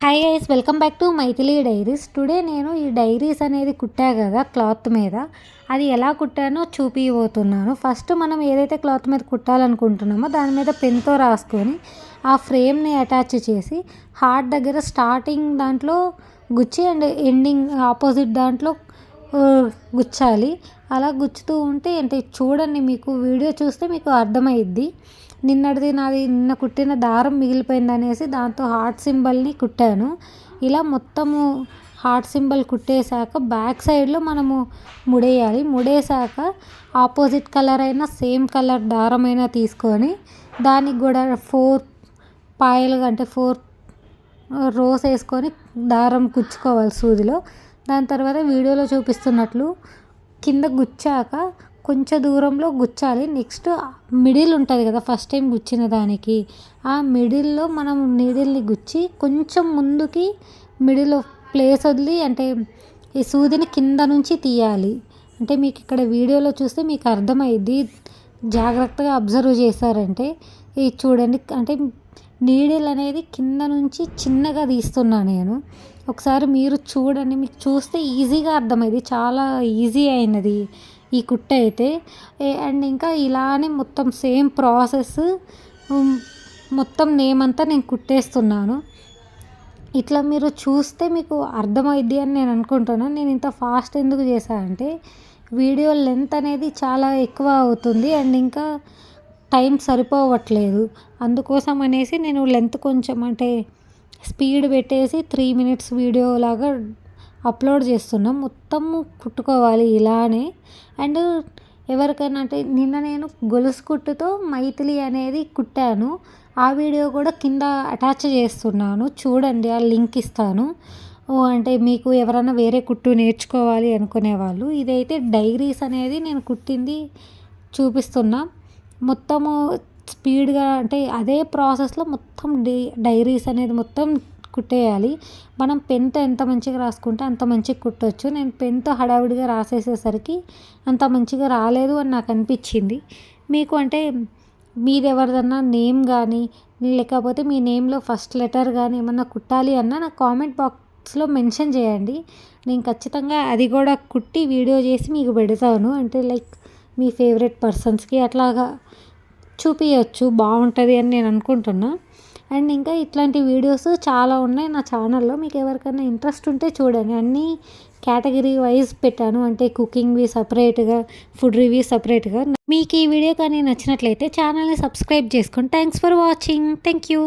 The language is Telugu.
Hi guys, welcome back to Maithili diaries. Today నేను ఈ డైరీస్ అనేది కుట్టా కదా క్లాత్ మీద, అది ఎలా కుట్టానో చూపిపోతున్నాను. ఫస్ట్ మనం ఏదైతే క్లాత్ మీద కుట్టాలనుకుంటున్నామో దాని మీద పెన్తో రాసుకొని ఆ ఫ్రేమ్ని అటాచ్ చేసి హార్ట్ దగ్గర స్టార్టింగ్ దాంట్లో గుచ్చి అండ్ ఎండింగ్ ఆపోజిట్ దాంట్లో గుచ్చాలి. అలా గుచ్చుతూ ఉంటే అంటే చూడండి, మీకు వీడియో చూస్తే మీకు అర్థమైద్ది. నిన్న కుట్టిన దారం మిగిలిపోయింది అనేసి దాంతో హార్ట్ సింబల్ని కుట్టాను. ఇలా మొత్తము హార్ట్ సింబల్ కుట్టేశాక బ్యాక్ సైడ్లో మనము ముడేయాలి. ముడేశాక ఆపోజిట్ కలర్ అయినా సేమ్ కలర్ దారమైనా తీసుకొని దానికి కూడా 4 పాయలుగా అంటే 4 రోస్ వేసుకొని దారం కుచ్చుకోవాలి సూదిలో. దాని తర్వాత వీడియోలో చూపిస్తున్నట్లు కింద గుచ్చాక కొంచెం దూరంలో గుచ్చాలి. నెక్స్ట్ మిడిల్ ఉంటుంది కదా, ఫస్ట్ టైం గుచ్చిన దానికి ఆ మిడిల్లో మనం నీడిల్ని గుచ్చి కొంచెం ముందుకి మిడిల్ ప్లేస్ వదిలి అంటే ఈ సూదిని కింద నుంచి తీయాలి. అంటే మీకు ఇక్కడ వీడియోలో చూస్తే మీకు అర్థమైద్ది. జాగ్రత్తగా అబ్జర్వ్ చేశారంటే ఇది చూడండి, అంటే నీడిల్ అనేది కింద నుంచి చిన్నగా తీస్తున్నా నేను. ఒకసారి మీరు చూడండి, మీకు చూస్తే ఈజీగా అర్థమైంది. చాలా ఈజీ అయినది ఈ కుట్ట అయితే. అండ్ ఇంకా ఇలానే మొత్తం సేమ్ ప్రాసెస్ మొత్తం నేమ్ అంతా నేను కుట్టేస్తున్నాను. ఇట్లా మీరు చూస్తే మీకు అర్థమైద్ది అని నేను అనుకుంటున్నాను. నేను ఇంత ఫాస్ట్ ఎందుకు చేశానంటే వీడియో లెంత్ అనేది చాలా ఎక్కువ అవుతుంది అండ్ ఇంకా టైం సరిపోవట్లేదు. అందుకోసం అనేసి నేను లెంత్ కొంచెం అంటే స్పీడ్ పెట్టేసి 3 minutes వీడియో లాగా అప్లోడ్ చేస్తున్నాం. మొత్తము కుట్టుకోవాలి ఇలానే. అండ్ ఎవరికైనా అంటే నిన్న నేను గొలుసు కుట్టుతో మైథిలి అనేది కుట్టాను. ఆ వీడియో కూడా కింద అటాచ్ చేస్తున్నాను, చూడండి. ఆ లింక్ ఇస్తాను. అంటే మీకు ఎవరైనా వేరే కుట్టు నేర్చుకోవాలి అనుకునే వాళ్ళు. ఇదైతే డైరీస్ అనేది నేను కుట్టింది చూపిస్తున్నా. మొత్తము స్పీడ్గా అంటే అదే ప్రాసెస్లో మొత్తం డైరీస్ అనేది మొత్తం కుట్టేయాలి. మనం పెన్తో ఎంత మంచిగా రాసుకుంటే అంత మంచిగా కుట్టవచ్చు. నేను పెన్తో హడావిడిగా రాసేసేసరికి అంత మంచిగా రాలేదు అని నాకు అనిపించింది. మీకు అంటే మీది ఎవరిదన్నా నేమ్ కానీ లేకపోతే మీ నేమ్లో ఫస్ట్ లెటర్ కానీ ఏమన్నా కుట్టాలి అన్నా నాకు కామెంట్ బాక్స్లో మెన్షన్ చేయండి. నేను ఖచ్చితంగా అది కూడా కుట్టి వీడియో చేసి మీకు పెడతాను. అంటే లైక్ మీ ఫేవరెట్ పర్సన్స్కి అట్లాగా చూపించవచ్చు, బాగుంటుంది అని నేను అనుకుంటున్నా. అండ్ ఇంకా ఇట్లాంటి వీడియోస్ చాలా ఉన్నాయి నా ఛానల్లో. మీకు ఎవరికైనా ఇంట్రెస్ట్ ఉంటే చూడండి. అన్నీ కేటగిరీ వైజ్ పెట్టాను, అంటే కుకింగ్వి సపరేట్గా, ఫుడ్ రివ్యూ సపరేట్గా. మీకు ఈ వీడియో కానీ నచ్చినట్లయితే ఛానల్ని సబ్స్క్రైబ్ చేసుకోండి. Thanks for watching. Thank you.